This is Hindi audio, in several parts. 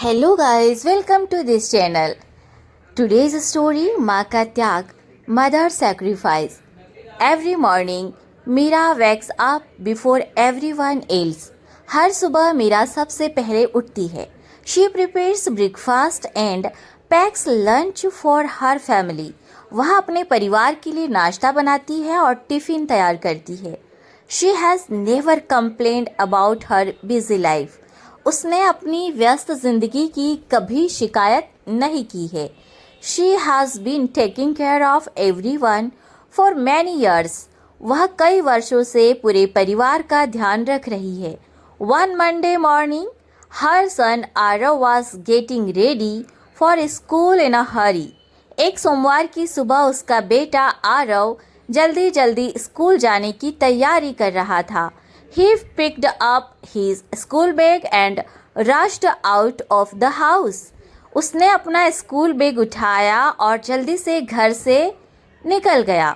Hello guys, welcome to this channel. Today's story माँ का त्याग, mother sacrifice. Every morning, Meera wakes up before everyone else. हर सुबह मीरा सबसे पहले उठती है. She prepares breakfast and packs lunch for her family. वह अपने परिवार के लिए नाश्ता बनाती है और टिफिन तैयार करती है. She has never complained about her busy life. उसने अपनी व्यस्त जिंदगी की कभी शिकायत नहीं की है. She has been taking care of everyone for many years. वह कई वर्षों से पूरे परिवार का ध्यान रख रही है. One Monday morning, her son Arav was getting ready for school in a hurry. एक सोमवार की सुबह उसका बेटा आरव जल्दी जल्दी स्कूल जाने की तैयारी कर रहा था. He picked up his school bag and rushed out of the house. उसने अपना स्कूल बैग उठाया और जल्दी से घर से निकल गया.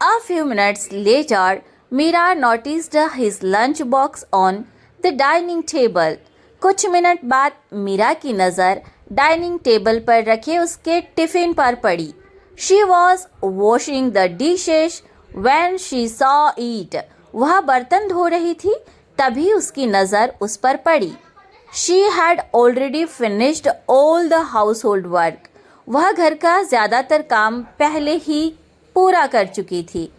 A few minutes later, Mira noticed his lunch box on the dining table. कुछ मिनट बाद मीरा की नज़र डाइनिंग टेबल पर रखे उसके टिफ़िन पर पड़ी. She was washing the dishes when she saw it. वह बर्तन धो रही थी, तभी उसकी नज़र उस पर पड़ी. She had already finished all the household work. वह घर का ज़्यादातर काम पहले ही पूरा कर चुकी थी.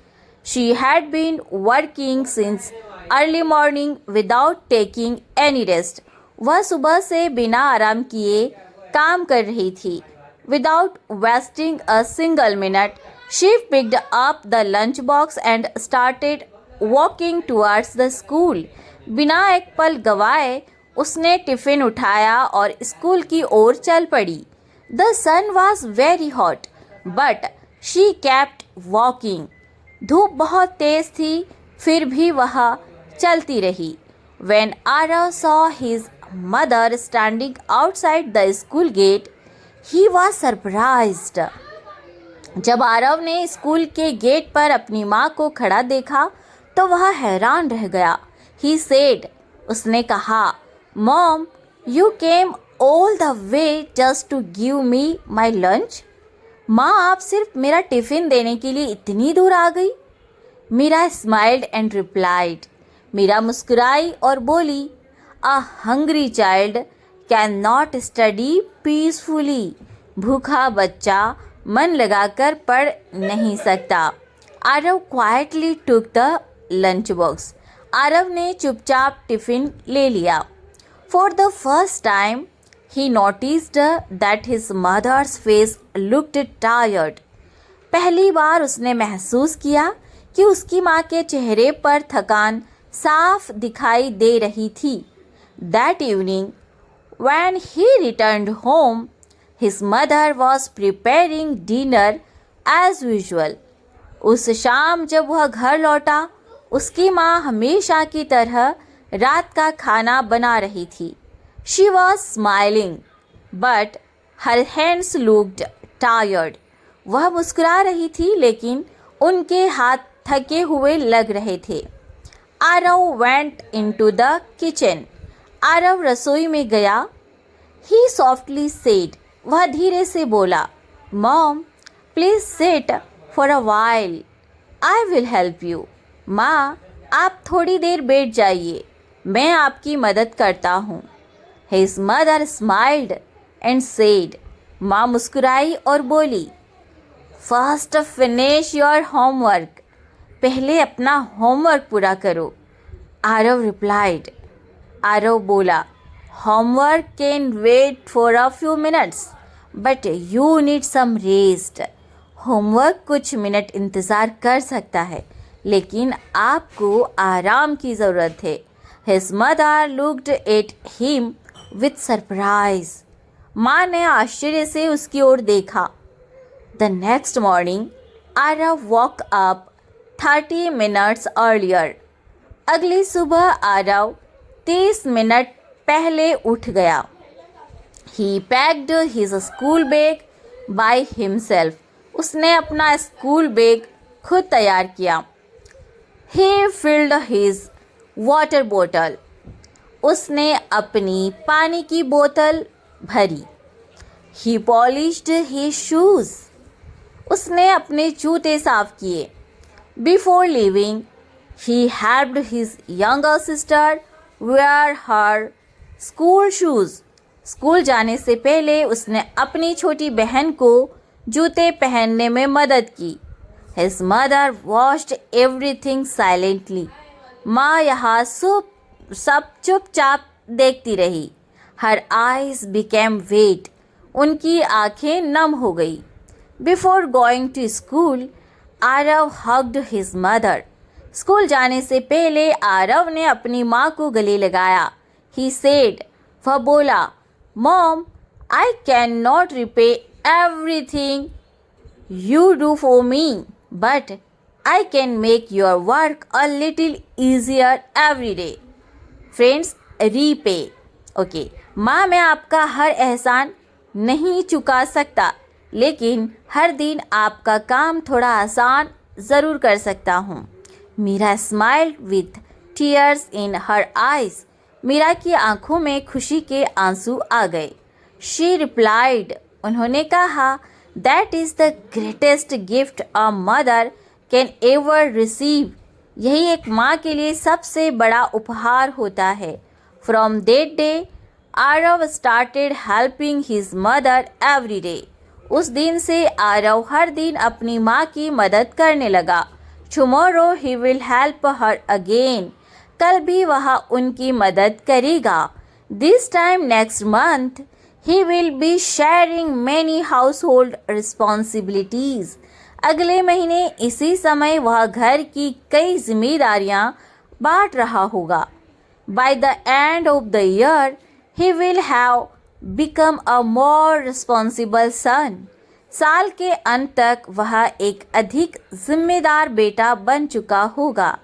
She had been working since early morning without taking any rest. वह सुबह से बिना आराम किए काम कर रही थी. Without wasting a single minute, she picked up the lunch box and started walking towards the school. बिना एक पल गवाए उसने टिफ़िन उठाया और स्कूल की ओर चल पड़ी. The sun was very hot, but she kept walking. धूप बहुत तेज थी, फिर भी वह चलती रही. When Arav saw his mother standing outside the school gate, he was surprised. जब आरव ने स्कूल के गेट पर अपनी माँ को खड़ा देखा तो वह हैरान रह गया. He said, उसने कहा, Mom, you came all the way just to give me my lunch? माँ, आप सिर्फ मेरा टिफ़िन देने के लिए इतनी दूर आ गई? Meera smiled and replied. Meera मुस्कुराई और बोली, A hungry child cannot study peacefully. भूखा बच्चा मन लगाकर पढ़ नहीं सकता. Aarav quietly took the lunch box. Aarav ने चुपचाप टिफ़िन ले लिया. For the first time, he noticed that his mother's face looked tired. पहली बार उसने महसूस किया कि उसकी माँ के चेहरे पर थकान साफ दिखाई दे रही थी. That evening, when he returned home, his mother was preparing dinner as usual. उस शाम जब वह घर लौटा, उसकी माँ हमेशा की तरह रात का खाना बना रही थी. She was smiling, but her hands looked tired. वह मुस्कुरा रही थी, लेकिन उनके हाथ थके हुए लग रहे थे. Arav went into the kitchen. Aarav रसोई में गया. He softly said. वह धीरे से बोला, Mom, please sit for a while. I will help you. माँ, आप थोड़ी देर बैठ जाइए, मैं आपकी मदद करता हूँ. His mother smiled and said. माँ मुस्कुराई और बोली, First finish your homework. पहले अपना होमवर्क पूरा करो. आरव replied. आरव बोला, Homework can wait for a few minutes, but you need some rest. Homework कुछ मिनट इंतज़ार कर सकता है, लेकिन आपको आराम की ज़रूरत है. His mother looked at him with surprise. माँ ने आश्चर्य से उसकी ओर देखा. The next morning, Arav woke up 30 minutes earlier. अगली सुबह आरव 30 मिनट पहले उठ गया. He packed his school bag by himself. उसने अपना स्कूल बैग खुद तैयार किया. He filled his water bottle. उसने अपनी पानी की बोतल भरी। He polished his shoes. उसने अपने जूते साफ किए। Before leaving, he helped his younger sister wear her school shoes. School जाने से पहले उसने अपनी छोटी बहन को जूते पहनने में मदद की। His mother watched everything silently. माँ यहाँ सब चुपचाप देखती रही। Her eyes became wet. उनकी आंखें नम हो गई। Before going to school, Aarav hugged his mother. School जाने से पहले आरव ने अपनी माँ को गले लगाया। He said, वह बोला, Mom, I cannot repay everything you do for me, but I can make your work a little easier every day. Friends, repay. Okay, माँ मैं आपका हर एहसान नहीं चुका सकता, लेकिन हर दिन आपका काम थोड़ा आसान ज़रूर कर सकता हूँ। Meera smiled with tears in her eyes. Meera की आंखों में खुशी के आंसू आ गए। शी रिप्लाइड, उन्होंने कहा, that is the greatest gift a mother can ever receive. यही एक माँ के लिए सबसे बड़ा उपहार होता है। From that day Aarav started helping his mother every day. उस दिन से आरव हर दिन अपनी माँ की मदद करने लगा। Tomorrow he will help her again. कल भी वह उनकी मदद करेगा। This time next month he will be sharing many house hold responsibilities. अगले महीने इसी समय वह घर की कई जिम्मेदारियां बांट रहा होगा। By the end of the year he will have become a more responsible son. साल के अंत तक वह एक अधिक जिम्मेदार बेटा बन चुका होगा।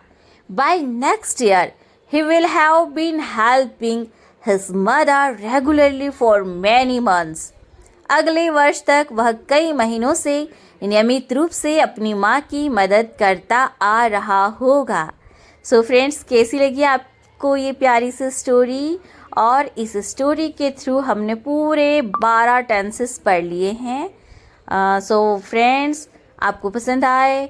By next year he will have been helping his mother regularly for many months. अगले वर्ष तक वह कई महीनों से नियमित रूप से अपनी माँ की मदद करता आ रहा होगा। सो फ्रेंड्स, कैसी लगी आपको ये प्यारी सी स्टोरी? और इस स्टोरी के थ्रू हमने पूरे 12 टेंसेस पढ़ लिए हैं। सो फ्रेंड्स, आपको पसंद आए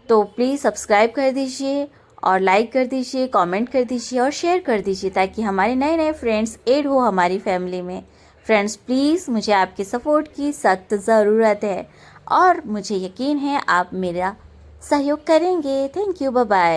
तो प्लीज़ सब्सक्राइब कर दीजिए और लाइक कर दीजिए, कमेंट कर दीजिए और शेयर कर दीजिए, ताकि हमारे नए नए फ्रेंड्स ऐड हो हमारी फैमिली में। फ्रेंड्स, प्लीज़ मुझे आपके सपोर्ट की सख्त ज़रूरत है और मुझे यकीन है आप मेरा सहयोग करेंगे। Thank you, bye bye.